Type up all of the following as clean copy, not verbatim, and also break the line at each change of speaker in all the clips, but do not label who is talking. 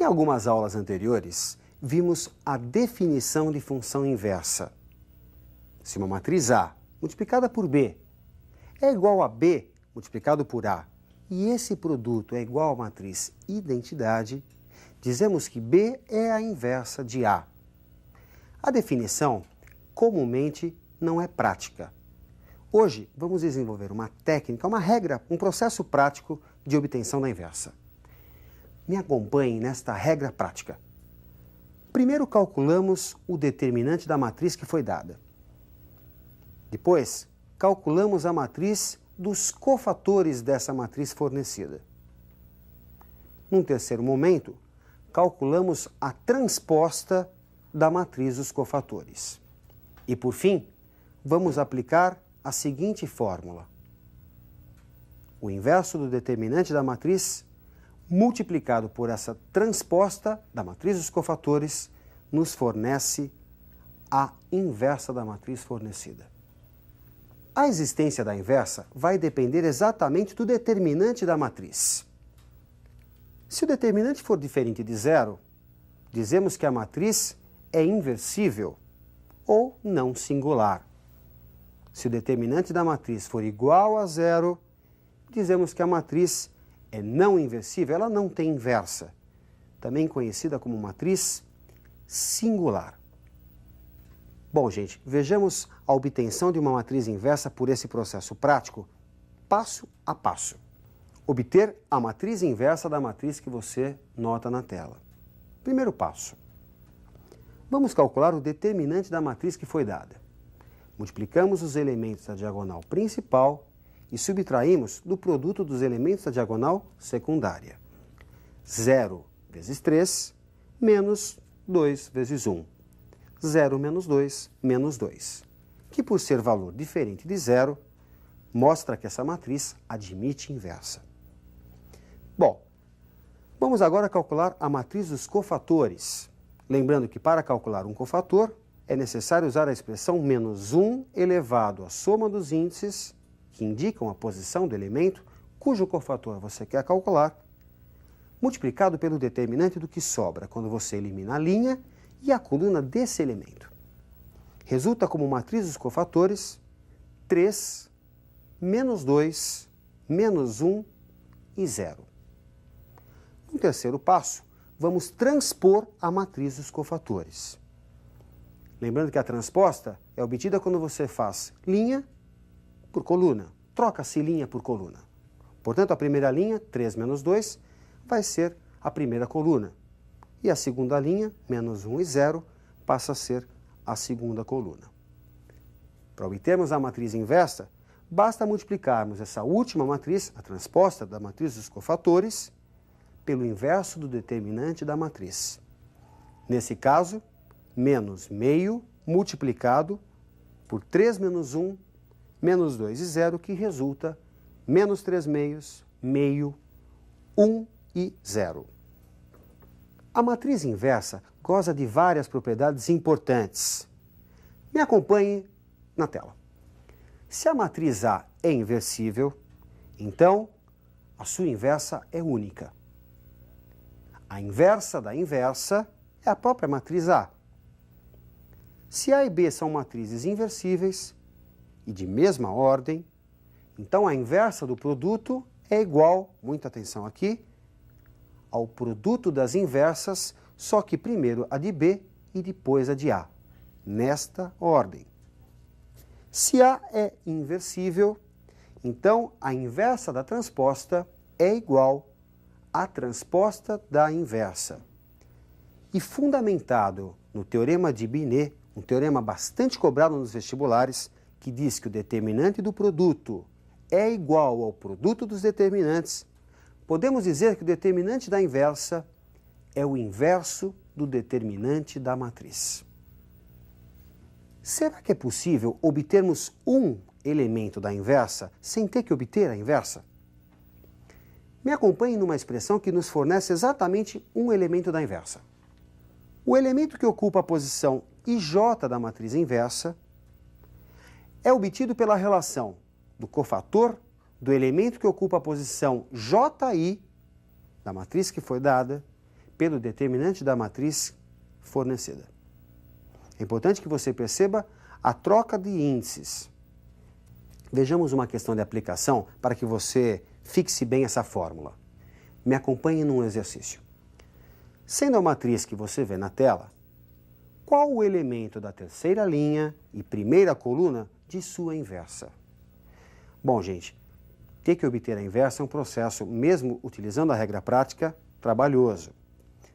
Em algumas aulas anteriores, vimos a definição de função inversa. Se uma matriz A multiplicada por B é igual a B multiplicado por A, e esse produto é igual à matriz identidade, dizemos que B é a inversa de A. A definição comumente não é prática. Hoje vamos desenvolver uma técnica, uma regra, um processo prático de obtenção da inversa. Me acompanhe nesta regra prática. Primeiro calculamos o determinante da matriz que foi dada. Depois, calculamos a matriz dos cofatores dessa matriz fornecida. Num terceiro momento, calculamos a transposta da matriz dos cofatores. E, por fim, vamos aplicar a seguinte fórmula. O inverso do determinante da matriz multiplicado por essa transposta da matriz dos cofatores nos fornece a inversa da matriz fornecida. A existência da inversa vai depender exatamente do determinante da matriz. Se o determinante for diferente de zero, dizemos que a matriz é inversível ou não singular. Se o determinante da matriz for igual a zero, dizemos que a matriz é não inversível, ela não tem inversa, também conhecida como matriz singular. Bom, gente, vejamos a obtenção de uma matriz inversa por esse processo prático, passo a passo. Obter a matriz inversa da matriz que você nota na tela. Primeiro passo. Vamos calcular o determinante da matriz que foi dada. Multiplicamos os elementos da diagonal principal e subtraímos do produto dos elementos da diagonal secundária. 0 vezes 3 menos 2 vezes 1. 0 menos 2 menos 2, que por ser valor diferente de zero, mostra que essa matriz admite inversa. Bom, vamos agora calcular a matriz dos cofatores. Lembrando que para calcular um cofator, é necessário usar a expressão menos 1 elevado à soma dos índices, que indicam a posição do elemento cujo cofator você quer calcular, multiplicado pelo determinante do que sobra quando você elimina a linha e a coluna desse elemento. Resulta como matriz dos cofatores 3, menos 2, menos 1 e 0. No terceiro passo, vamos transpor a matriz dos cofatores. Lembrando que a transposta é obtida quando você faz linha por coluna. Troca-se linha por coluna. Portanto, a primeira linha, 3 menos 2, vai ser a primeira coluna. E a segunda linha, menos 1 e 0, passa a ser a segunda coluna. Para obtermos a matriz inversa, basta multiplicarmos essa última matriz, a transposta da matriz dos cofatores, pelo inverso do determinante da matriz. Nesse caso, menos meio multiplicado por 3 menos 1, menos 2 e 0, que resulta menos 3 meios, meio, 1 e 0. A matriz inversa goza de várias propriedades importantes. Me acompanhe na tela. Se a matriz A é inversível, então a sua inversa é única. A inversa da inversa é a própria matriz A. Se A e B são matrizes inversíveis e de mesma ordem, então a inversa do produto é igual, muita atenção aqui, ao produto das inversas, só que primeiro a de B e depois a de A, nesta ordem. Se A é inversível, então a inversa da transposta é igual à transposta da inversa. E fundamentado no teorema de Binet, um teorema bastante cobrado nos vestibulares, que diz que o determinante do produto é igual ao produto dos determinantes, podemos dizer que o determinante da inversa é o inverso do determinante da matriz. Será que é possível obtermos um elemento da inversa sem ter que obter a inversa? Me acompanhe numa expressão que nos fornece exatamente um elemento da inversa. O elemento que ocupa a posição IJ da matriz inversa é obtido pela relação do cofator do elemento que ocupa a posição JI da matriz que foi dada pelo determinante da matriz fornecida. É importante que você perceba a troca de índices. Vejamos uma questão de aplicação para que você fixe bem essa fórmula. Me acompanhe num exercício. Sendo a matriz que você vê na tela, qual o elemento da terceira linha e primeira coluna de sua inversa? Bom, gente, ter que obter a inversa é um processo, mesmo utilizando a regra prática, trabalhoso.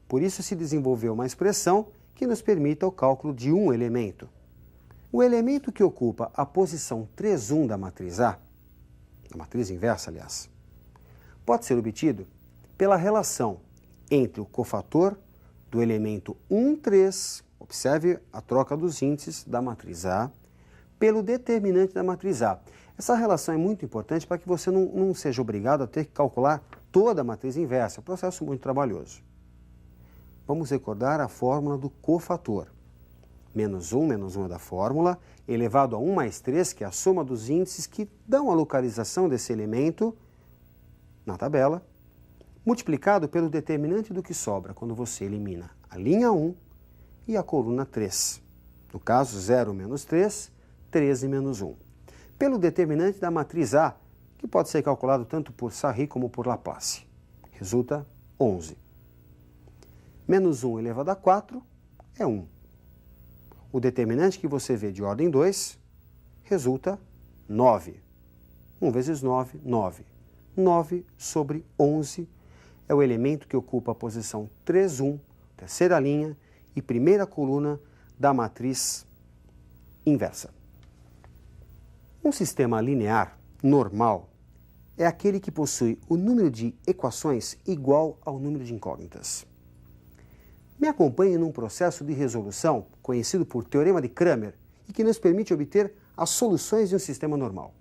Por isso se desenvolveu uma expressão que nos permita o cálculo de um elemento. O elemento que ocupa a posição 3,1 da matriz A, a matriz inversa, aliás, pode ser obtido pela relação entre o cofator do elemento 1,3, observe a troca dos índices da matriz A, pelo determinante da matriz A. Essa relação é muito importante para que você não seja obrigado a ter que calcular toda a matriz inversa, é um processo muito trabalhoso. Vamos recordar a fórmula do cofator. Menos 1 é da fórmula, elevado a 1 mais 3, que é a soma dos índices que dão a localização desse elemento na tabela, multiplicado pelo determinante do que sobra quando você elimina a linha 1 e a coluna 3. No caso, 0 menos 3, 13 menos 1. Pelo determinante da matriz A, que pode ser calculado tanto por Sarri como por Laplace. Resulta 11. Menos 1 elevado a 4 é 1. O determinante que você vê de ordem 2 resulta 9. 1 vezes 9, 9. 9 sobre 11 é o elemento que ocupa a posição 3,1, terceira linha e primeira coluna da matriz inversa. Um sistema linear normal é aquele que possui o número de equações igual ao número de incógnitas. Me acompanhe num processo de resolução conhecido por Teorema de Cramer e que nos permite obter as soluções de um sistema normal.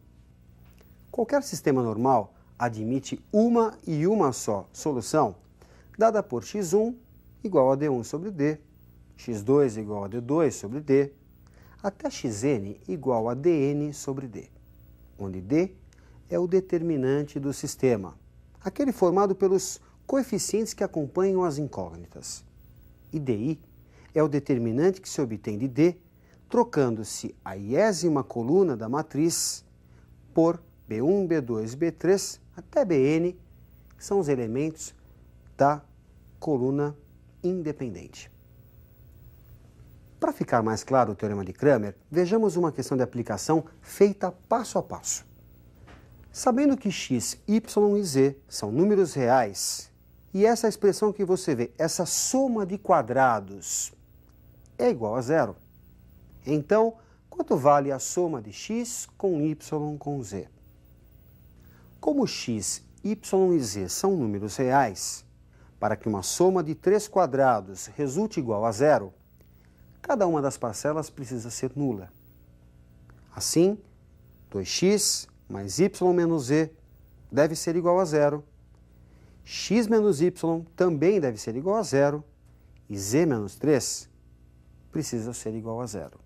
Qualquer sistema normal admite uma e uma só solução, dada por x1 igual a d1 sobre d, x2 igual a d2 sobre d, até xn igual a dn sobre d, onde d é o determinante do sistema, aquele formado pelos coeficientes que acompanham as incógnitas. E di é o determinante que se obtém de d, trocando-se a iésima coluna da matriz por B1, B2, B3 até Bn, que são os elementos da coluna independente. Para ficar mais claro o Teorema de Cramer, vejamos uma questão de aplicação feita passo a passo. Sabendo que x, y e z são números reais, e essa expressão que você vê, essa soma de quadrados, é igual a zero. Então, quanto vale a soma de x com y com z? Como x, y e z são números reais, para que uma soma de 3 quadrados resulte igual a zero, cada uma das parcelas precisa ser nula. Assim, 2x mais y menos z deve ser igual a zero, x menos y também deve ser igual a zero, e z menos 3 precisa ser igual a zero.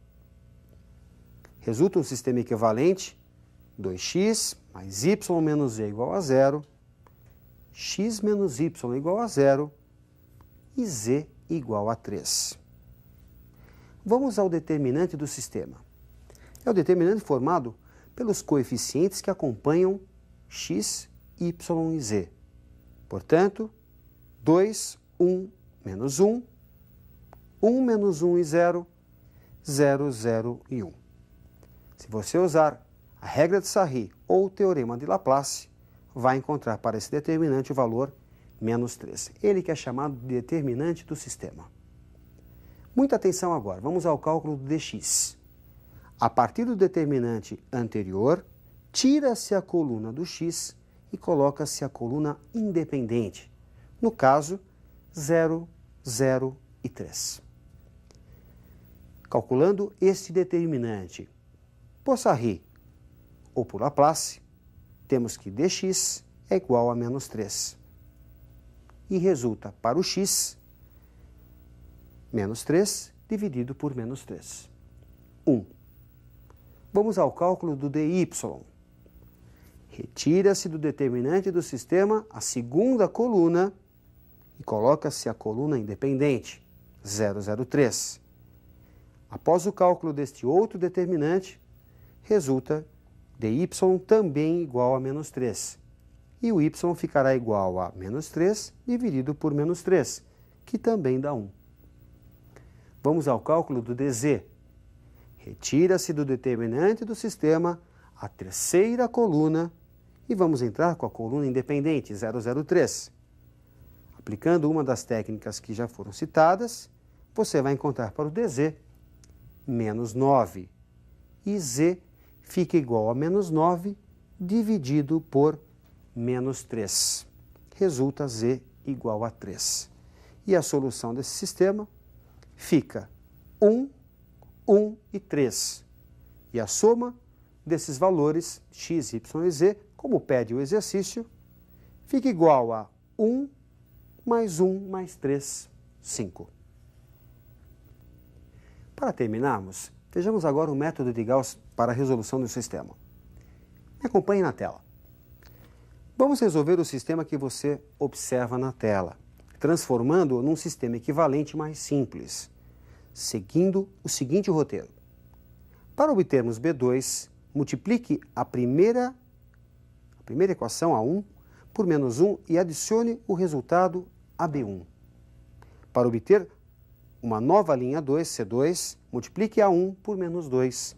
Resulta um sistema equivalente, 2x mais y menos z igual a zero, x menos y igual a zero e z igual a 3. Vamos ao determinante do sistema. É o determinante formado pelos coeficientes que acompanham x, y e z. Portanto, 2, 1, menos 1, 1 menos 1 e 0, 0, 0 e 1. Se você usar a regra de Sarri ou o teorema de Laplace, vai encontrar para esse determinante o valor menos 3. Ele que é chamado de determinante do sistema. Muita atenção agora, vamos ao cálculo do dx. A partir do determinante anterior, tira-se a coluna do x e coloca-se a coluna independente. No caso, 0, 0 e 3. Calculando este determinante por Sarri ou por Laplace, temos que dx é igual a menos 3. E resulta para o x, menos 3 dividido por menos 3. 1. Vamos ao cálculo do dy. Retira-se do determinante do sistema a segunda coluna e coloca-se a coluna independente, 003. Após o cálculo deste outro determinante, resulta dy também igual a menos 3. E o y ficará igual a menos 3 dividido por menos 3, que também dá 1. Vamos ao cálculo do dz. Retira-se do determinante do sistema a terceira coluna e vamos entrar com a coluna independente, 003. Aplicando uma das técnicas que já foram citadas, você vai encontrar para o dz menos 9. E z fica igual a menos 9 dividido por menos 3. Resulta z igual a 3. E a solução desse sistema fica 1, 1 e 3. E a soma desses valores, x, y e z, como pede o exercício, fica igual a 1 mais 1 mais 3, 5. Para terminarmos, vejamos agora o método de Gauss para a resolução do sistema. Me acompanhe na tela. Vamos resolver o sistema que você observa na tela, transformando-o num sistema equivalente mais simples, seguindo o seguinte roteiro. Para obtermos B2, multiplique a primeira equação, A1, por menos 1 e adicione o resultado a B1. Para obter uma nova linha 2, C2, multiplique A1 por menos 2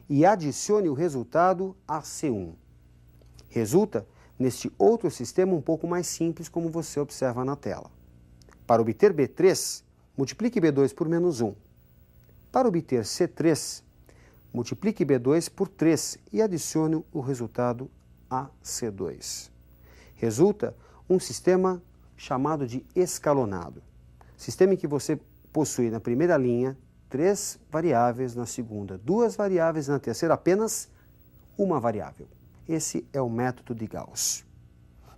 e adicione o resultado a C1. Resulta neste outro sistema um pouco mais simples, como você observa na tela. Para obter B3, multiplique B2 por menos 1. Para obter C3, multiplique B2 por 3 e adicione o resultado a C2. Resulta um sistema chamado de escalonado. Sistema em que você possui na primeira linha 3 variáveis, na segunda 2 variáveis, na terceira apenas uma variável. Esse é o método de Gauss.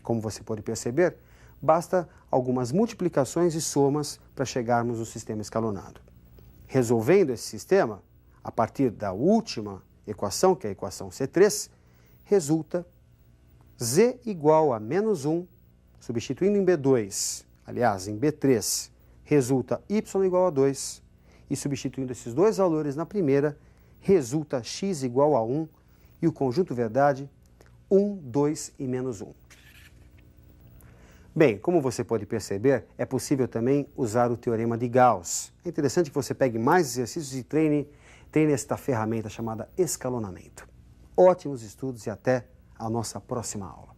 Como você pode perceber, basta algumas multiplicações e somas para chegarmos no sistema escalonado. Resolvendo esse sistema, a partir da última equação, que é a equação C3, resulta z igual a menos 1, substituindo em B2, aliás, em B3, resulta y igual a 2, e substituindo esses dois valores na primeira, resulta x igual a 1, e o conjunto verdade, 1, 2 e menos 1. Bem, como você pode perceber, é possível também usar o teorema de Gauss. É interessante que você pegue mais exercícios e treine esta ferramenta chamada escalonamento. Ótimos estudos e até a nossa próxima aula.